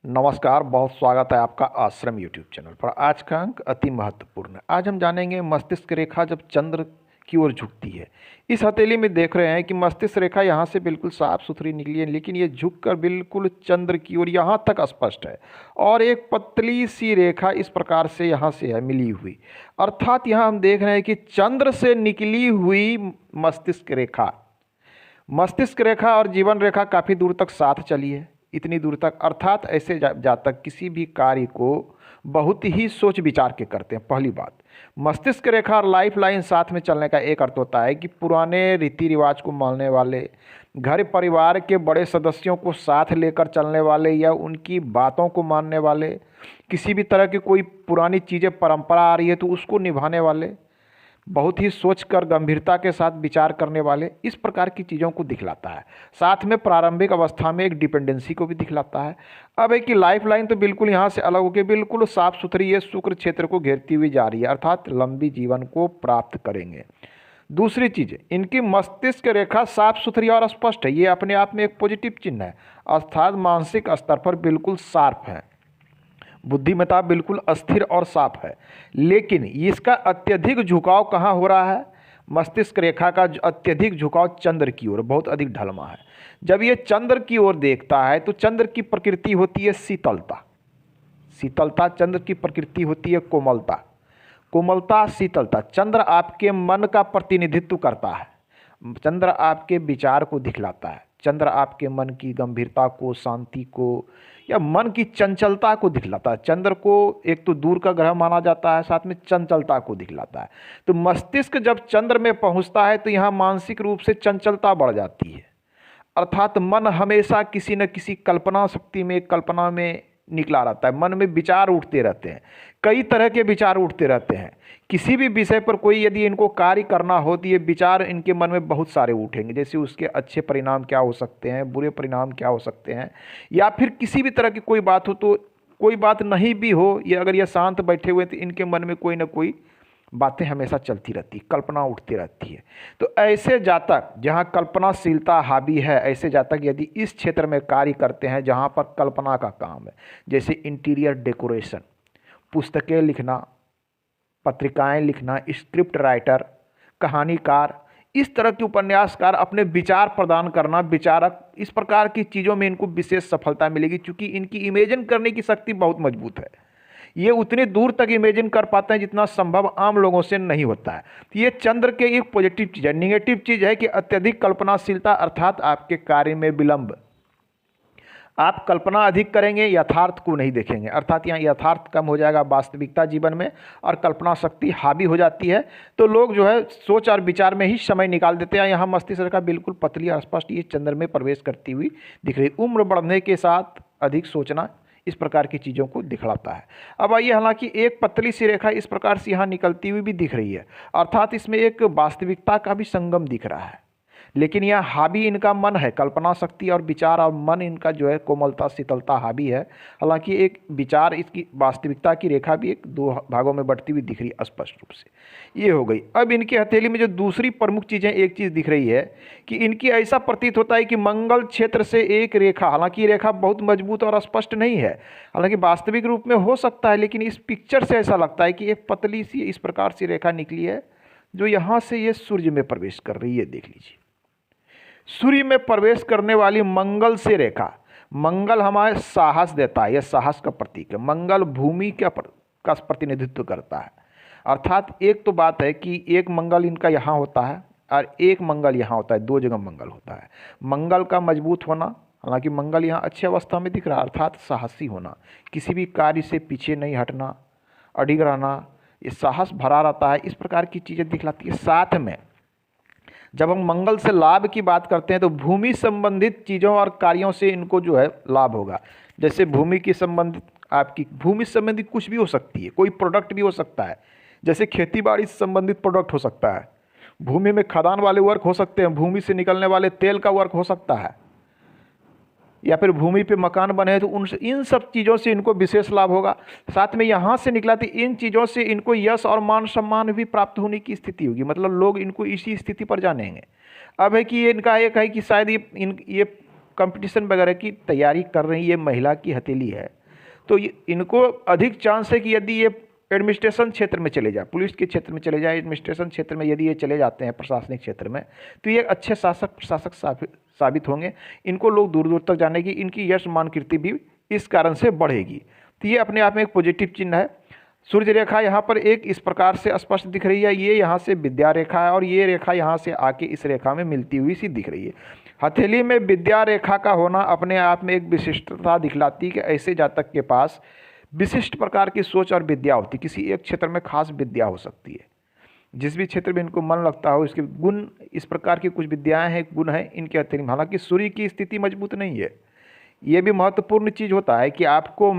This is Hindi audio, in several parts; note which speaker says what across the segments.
Speaker 1: नमस्कार, बहुत स्वागत है आपका आश्रम यूट्यूब चैनल पर। आज का अंक अति महत्वपूर्ण है। आज हम जानेंगे मस्तिष्क रेखा जब चंद्र की ओर झुकती है। इस हथेली में देख रहे हैं कि मस्तिष्क रेखा यहाँ से बिल्कुल साफ सुथरी निकली है, लेकिन ये झुककर बिल्कुल चंद्र की ओर यहाँ तक स्पष्ट है और एक पतली सी रेखा इस प्रकार से यहाँ से है मिली हुई। अर्थात यहाँ हम देख रहे हैं कि चंद्र से निकली हुई मस्तिष्क रेखा और जीवन रेखा काफ़ी दूर तक साथ चली है, इतनी दूर तक। अर्थात ऐसे जातक किसी भी कार्य को बहुत ही सोच विचार के करते हैं। पहली बात, मस्तिष्क रेखा और लाइफ लाइन साथ में चलने का एक अर्थ होता है कि पुराने रीति रिवाज को मानने वाले, घर परिवार के बड़े सदस्यों को साथ लेकर चलने वाले या उनकी बातों को मानने वाले, किसी भी तरह की कोई पुरानी चीज़ें परंपरा आ रही है तो उसको निभाने वाले, बहुत ही सोचकर गंभीरता के साथ विचार करने वाले, इस प्रकार की चीज़ों को दिखलाता है। साथ में प्रारंभिक अवस्था में एक डिपेंडेंसी को भी दिखलाता है। अब है कि लाइफ लाइन तो बिल्कुल यहाँ से अलग होकर बिल्कुल साफ सुथरी ये शुक्र क्षेत्र को घेरती हुई जा रही है, अर्थात लंबी जीवन को प्राप्त करेंगे। दूसरी चीज़, इनकी मस्तिष्क रेखा साफ सुथरी और स्पष्ट है। ये अपने आप में एक पॉजिटिव चिन्ह है, अर्थात मानसिक स्तर पर बिल्कुल शार्प है, बुद्धिमत्ता बिल्कुल अस्थिर और साफ है। लेकिन इसका अत्यधिक झुकाव कहाँ हो रहा है? मस्तिष्क रेखा का अत्यधिक झुकाव चंद्र की ओर, बहुत अधिक ढलमा है। जब ये चंद्र की ओर देखता है तो चंद्र की प्रकृति होती है शीतलता। चंद्र की प्रकृति होती है कोमलता, शीतलता। चंद्र आपके मन का प्रतिनिधित्व करता है, चंद्र आपके विचार को दिखलाता है, चंद्र आपके मन की गंभीरता को, शांति को या मन की चंचलता को दिखलाता है। चंद्र को एक तो दूर का ग्रह माना जाता है, साथ में चंचलता को दिखलाता है। तो मस्तिष्क जब चंद्र में पहुंचता है तो यहाँ मानसिक रूप से चंचलता बढ़ जाती है, अर्थात मन हमेशा किसी न किसी कल्पना में निकला रहता है। मन में विचार उठते रहते हैं, कई तरह के विचार उठते रहते हैं। किसी भी विषय पर कोई यदि इनको कार्य करना हो तो ये विचार इनके मन में बहुत सारे उठेंगे, जैसे उसके अच्छे परिणाम क्या हो सकते हैं, बुरे परिणाम क्या हो सकते हैं, या फिर किसी भी तरह की कोई बात हो तो कोई बात नहीं भी हो, या अगर ये शांत बैठे हुए तो इनके मन में कोई ना कोई बातें हमेशा चलती रहती, कल्पना उठती रहती है। तो ऐसे जातक जहाँ कल्पनाशीलता हावी है, ऐसे जातक यदि इस क्षेत्र में कार्य करते हैं जहाँ पर कल्पना का काम है, जैसे इंटीरियर डेकोरेशन, पुस्तकें लिखना, पत्रिकाएं लिखना, स्क्रिप्ट राइटर, कहानीकार, इस तरह के उपन्यासकार, अपने विचार प्रदान करना, विचारक, इस प्रकार की चीज़ों में इनको विशेष सफलता मिलेगी, क्योंकि इनकी इमेजिन करने की शक्ति बहुत मजबूत है। ये उतनी दूर तक इमेजिन कर पाते हैं जितना संभव आम लोगों से नहीं होता है। तो ये चंद्र के एक पॉजिटिव चीज़ है। निगेटिव चीज़ है कि अत्यधिक कल्पनाशीलता, अर्थात आपके कार्य में विलंब। आप कल्पना अधिक करेंगे, यथार्थ को नहीं देखेंगे, अर्थात यहाँ यथार्थ कम हो जाएगा वास्तविकता जीवन में और कल्पना शक्ति हावी हो जाती है। तो लोग जो है सोच और विचार में ही समय निकाल देते हैं। यहाँ मस्तिष्क रेखा बिल्कुल पतली और स्पष्ट ये चंद्र में प्रवेश करती हुई दिख रही। उम्र बढ़ने के साथ अधिक सोचना, इस प्रकार की चीज़ों को दिखलाता है। अब आइए, हालांकि एक पतली सी रेखा इस प्रकार से यहाँ निकलती हुई भी दिख रही है, अर्थात इसमें एक वास्तविकता का भी संगम दिख रहा है। लेकिन यह हावी इनका मन है, कल्पना शक्ति और विचार और मन इनका जो है कोमलता, शीतलता हावी है। हालांकि एक विचार, इसकी वास्तविकता की रेखा भी एक दो भागों में बढ़ती हुई दिख रही है स्पष्ट रूप से। ये हो गई। अब इनकी हथेली में जो दूसरी प्रमुख चीज़ें, एक चीज़ दिख रही है कि इनकी ऐसा प्रतीत होता है कि मंगल क्षेत्र से एक रेखा, हालांकि ये रेखा बहुत मजबूत और स्पष्ट नहीं है, हालांकि वास्तविक रूप में हो सकता है, लेकिन इस पिक्चर से ऐसा लगता है कि एक पतली सी इस प्रकार से रेखा निकली है जो यहाँ से ये सूर्य में प्रवेश कर रही है। देख लीजिए, सूर्य में प्रवेश करने वाली मंगल से रेखा, मंगल हमारे साहस देता है, यह साहस का प्रतीक है। मंगल भूमि का प्रतिनिधित्व करता है, अर्थात एक तो बात है कि एक मंगल इनका यहाँ होता है और एक मंगल यहाँ होता है, दो जगह मंगल होता है। मंगल का मजबूत होना, हालांकि मंगल यहाँ अच्छी अवस्था में दिख रहा है, अर्थात साहसी होना, किसी भी कार्य से पीछे नहीं हटना, अडिग रहना, ये साहस भरा रहता है, इस प्रकार की चीज़ें दिखलाती है। साथ में जब हम मंगल से लाभ की बात करते हैं तो भूमि संबंधित चीज़ों और कार्यों से इनको जो है लाभ होगा। जैसे भूमि की संबंधित, आपकी भूमि से संबंधित कुछ भी हो सकती है, कोई प्रोडक्ट भी हो सकता है, जैसे खेती बाड़ी से संबंधित प्रोडक्ट हो सकता है, भूमि में खदान वाले वर्क हो सकते हैं, भूमि से निकलने वाले तेल का वर्क हो सकता है, या फिर भूमि पे मकान बने तो इन सब चीज़ों से इनको विशेष लाभ होगा। साथ में यहाँ से निकला तो इन चीज़ों से इनको यश और मान सम्मान भी प्राप्त होने की स्थिति होगी, मतलब लोग इनको इसी स्थिति पर जानेंगे। अब है कि ये इनका एक है कि शायद ये कंपटीशन वगैरह की तैयारी कर रही ये महिला की हथेली है, तो इनको अधिक चांस है कि यदि ये एडमिनिस्ट्रेशन क्षेत्र में चले जाए, पुलिस के क्षेत्र में चले जाए, एडमिनिस्ट्रेशन क्षेत्र में यदि ये चले जाते हैं, प्रशासनिक क्षेत्र में, तो ये अच्छे प्रशासक साबित होंगे। इनको लोग दूर दूर तक जाने की, इनकी यश मान कीर्ति भी इस कारण से बढ़ेगी। तो ये अपने आप में एक पॉजिटिव चिन्ह है। सूर्य रेखा यहाँ पर एक इस प्रकार से स्पष्ट दिख रही है, ये यहाँ से विद्या रेखा है और ये रेखा यहाँ से आके इस रेखा में मिलती हुई सी दिख रही है। हथेली में विद्या रेखा का होना अपने आप में एक विशिष्टता दिखलाती है कि ऐसे जातक के पास विशिष्ट प्रकार की सोच और विद्या होती है। किसी एक क्षेत्र में खास विद्या हो सकती है, जिस भी क्षेत्र में इनको मन लगता हो, इसके गुण, इस प्रकार की कुछ विद्याएं हैं, गुण हैं इनके हथेली में। हालांकि सूर्य की स्थिति मजबूत नहीं है, ये भी महत्वपूर्ण चीज़ होता है कि आपको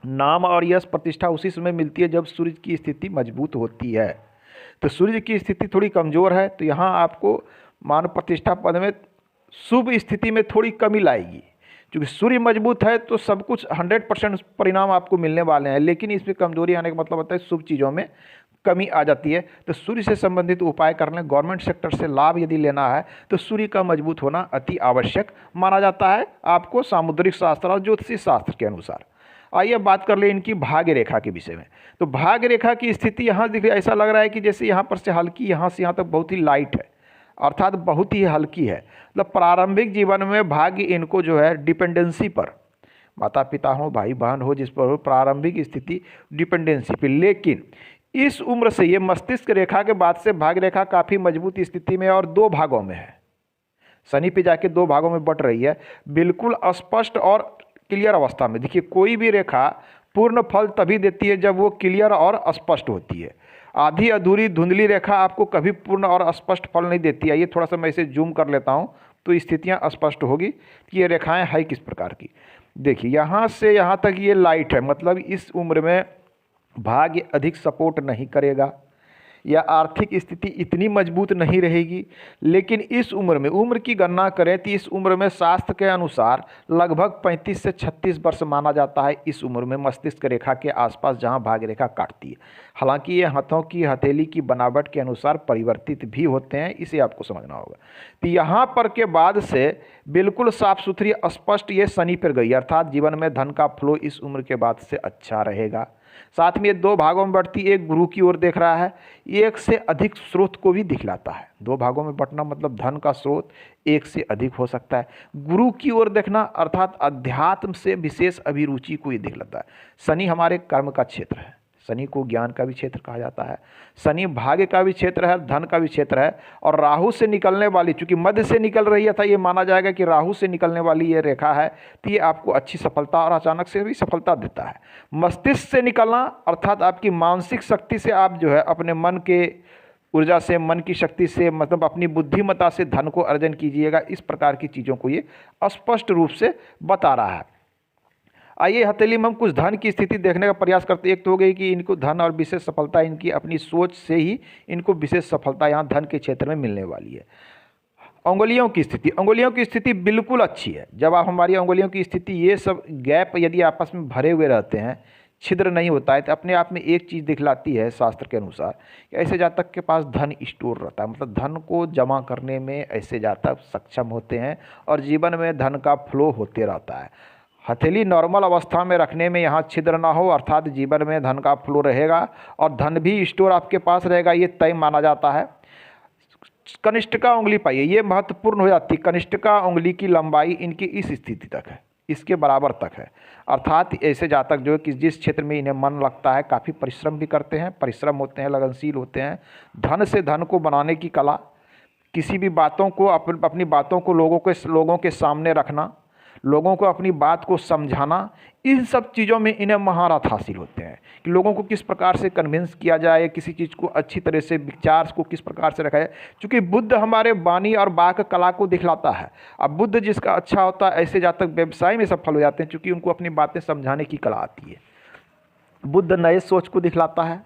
Speaker 1: नाम और यश प्रतिष्ठा उसी समय मिलती है जब सूर्य की स्थिति मजबूत होती है। तो सूर्य की स्थिति थोड़ी कमज़ोर है, तो यहाँ आपको मान प्रतिष्ठा पद में शुभ स्थिति में थोड़ी कमी लाएगी। क्योंकि सूर्य मजबूत है तो सब कुछ 100% परिणाम आपको मिलने वाले हैं, लेकिन इसमें कमजोरी आने का मतलब होता है शुभ चीज़ों में कमी आ जाती है। तो सूर्य से संबंधित उपाय कर लें। गवर्नमेंट सेक्टर से लाभ यदि लेना है तो सूर्य का मजबूत होना अति आवश्यक माना जाता है आपको सामुद्रिक शास्त्र और ज्योतिषी शास्त्र के अनुसार। आइए बात कर ले इनकी भाग्य रेखा के विषय में। तो भाग्य रेखा की स्थिति यहाँ दिख रही है, ऐसा लग रहा है कि जैसे यहाँ पर से हल्की, यहाँ से यहाँ तक बहुत ही लाइट है, अर्थात बहुत ही हल्की है। मतलब प्रारंभिक जीवन में भाग्य इनको जो है डिपेंडेंसी पर, माता पिता हो, भाई बहन हो, जिस पर हो, प्रारंभिक स्थिति डिपेंडेंसी पर। लेकिन इस उम्र से ये मस्तिष्क रेखा के बाद से भाग्य रेखा काफ़ी मजबूत स्थिति में और 2 भागों में है, शनि पे जाके 2 भागों में बट रही है, बिल्कुल स्पष्ट और क्लियर अवस्था में। देखिए, कोई भी रेखा पूर्ण फल तभी देती है जब वो क्लियर और स्पष्ट होती है। आधी अधूरी धुंधली रेखा आपको कभी पूर्ण और स्पष्ट फल नहीं देती है। ये थोड़ा सा मैं इसे जूम कर लेता हूँ तो स्थितियाँ स्पष्ट होगी कि ये रेखाएं है किस प्रकार की। देखिए, यहाँ से यहाँ तक ये लाइट है, मतलब इस उम्र में भाग्य अधिक सपोर्ट नहीं करेगा या आर्थिक स्थिति इतनी मजबूत नहीं रहेगी। लेकिन इस उम्र में, उम्र की गणना करें तो इस उम्र में शास्त्र के अनुसार लगभग 35 से 36 वर्ष माना जाता है इस उम्र में मस्तिष्क रेखा के आसपास जहां भाग्य रेखा काटती है। हालांकि ये हाथों की हथेली की बनावट के अनुसार परिवर्तित भी होते हैं, इसे आपको समझना होगा। तो यहाँ पर के बाद से बिल्कुल साफ सुथरी स्पष्ट ये शनि पर गई, अर्थात जीवन में धन का फ्लो इस उम्र के बाद से अच्छा रहेगा। साथ में ये 2 भागों में बढ़ती, एक गुरु की ओर देख रहा है, एक से अधिक स्रोत को भी दिखलाता है। 2 भागों में बंटना मतलब धन का स्रोत एक से अधिक हो सकता है। गुरु की ओर देखना अर्थात अध्यात्म से विशेष अभिरुचि को ये दिखलाता है। शनि हमारे कर्म का क्षेत्र है, शनि को ज्ञान का भी क्षेत्र कहा जाता है, शनि भाग्य का भी क्षेत्र है, धन का भी क्षेत्र है। और राहु से निकलने वाली, चूंकि मध्य से निकल रही है, था ये माना जाएगा कि राहु से निकलने वाली ये रेखा है, तो ये आपको अच्छी सफलता और अचानक से भी सफलता देता है। मस्तिष्क से निकलना अर्थात आपकी मानसिक शक्ति से आप जो है अपने मन के ऊर्जा से, मन की शक्ति से, मतलब अपनी बुद्धिमत्ता से धन को अर्जन कीजिएगा। इस प्रकार की चीज़ों को ये स्पष्ट रूप से बता रहा है। आइए हथेली में हम कुछ धन की स्थिति देखने का प्रयास करते हैं। एक तो हो गई कि इनको धन और विशेष सफलता, इनकी अपनी सोच से ही इनको विशेष सफलता यहाँ धन के क्षेत्र में मिलने वाली है। अंगुलियों की स्थिति, अंगुलियों की स्थिति बिल्कुल अच्छी है। जब आप हमारी अंगुलियों की स्थिति, ये सब गैप यदि आपस में भरे हुए रहते हैं, छिद्र नहीं होता है, तो अपने आप में एक चीज़ दिखलाती है शास्त्र के अनुसार कि ऐसे जातक के पास धन स्टोर रहता है, मतलब धन को जमा करने में ऐसे जातक सक्षम होते हैं और जीवन में धन का फ्लो होते रहता है। हथेली नॉर्मल अवस्था में रखने में यहाँ छिद्र ना हो, अर्थात जीवन में धन का फ्लो रहेगा और धन भी स्टोर आपके पास रहेगा, ये तय माना जाता है। कनिष्ठिका उंगली पाइए, ये महत्वपूर्ण हो जाती है। कनिष्ठिका उंगली की लंबाई इनकी इस स्थिति तक है, इसके बराबर तक है, अर्थात ऐसे जातक जो कि जिस क्षेत्र में इन्हें मन लगता है काफ़ी परिश्रम भी करते हैं, परिश्रम होते हैं, लगनशील होते हैं। धन से धन को बनाने की कला, किसी भी बातों को अपनी बातों को लोगों के सामने रखना, लोगों को अपनी बात को समझाना, इन सब चीज़ों में इन्हें महारत हासिल होते हैं कि लोगों को किस प्रकार से कन्विंस किया जाए, किसी चीज़ को अच्छी तरह से विचार को किस प्रकार से रखा जाए। क्योंकि बुद्ध हमारे वाणी और वाक कला को दिखलाता है। अब बुद्ध जिसका अच्छा होता है, ऐसे जातक व्यवसाय में सफल हो जाते हैं क्योंकि उनको अपनी बातें समझाने की कला आती है। बुद्ध नए सोच को दिखलाता है,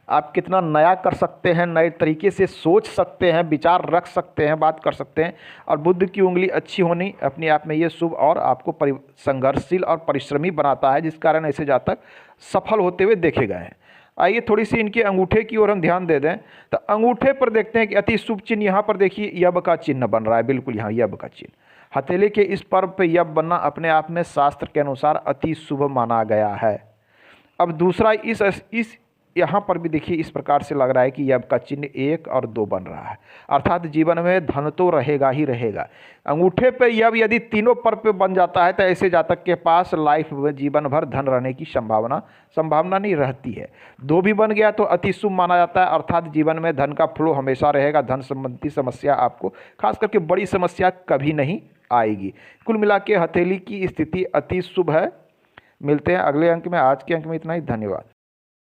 Speaker 1: आप कितना नया कर सकते हैं, नए तरीके से सोच सकते हैं, विचार रख सकते हैं, बात कर सकते हैं। और बुद्ध की उंगली अच्छी होनी अपने आप में ये शुभ और आपको संघर्षशील और परिश्रमी बनाता है, जिस कारण ऐसे जातक सफल होते हुए देखे गए हैं। आइए थोड़ी सी इनके अंगूठे की ओर हम ध्यान दे दें तो अंगूठे पर देखते हैं कि अति शुभ चिन्ह यहाँ पर देखिए यब का चिन्ह बन रहा है, बिल्कुल यहाँ यब का चिन्ह। हथेली के इस पर्व पे यव बनना अपने आप में शास्त्र के अनुसार अति शुभ माना गया है। अब दूसरा इस यहाँ पर भी देखिए इस प्रकार से लग रहा है कि यव का चिन्ह 1 और 2 बन रहा है, अर्थात जीवन में धन तो रहेगा ही रहेगा। अंगूठे पे यव यदि तीनों पर्व पे बन जाता है तो ऐसे जातक के पास लाइफ में जीवन भर धन रहने की संभावना नहीं रहती है। 2 भी बन गया तो अति शुभ माना जाता है, अर्थात जीवन में धन का फ्लो हमेशा रहेगा, धन संबंधी समस्या आपको खास करके बड़ी समस्या कभी नहीं आएगी। कुल मिला के हथेली की स्थिति अति शुभ है। मिलते हैं अगले अंक में। आज के अंक में इतना ही। धन्यवाद।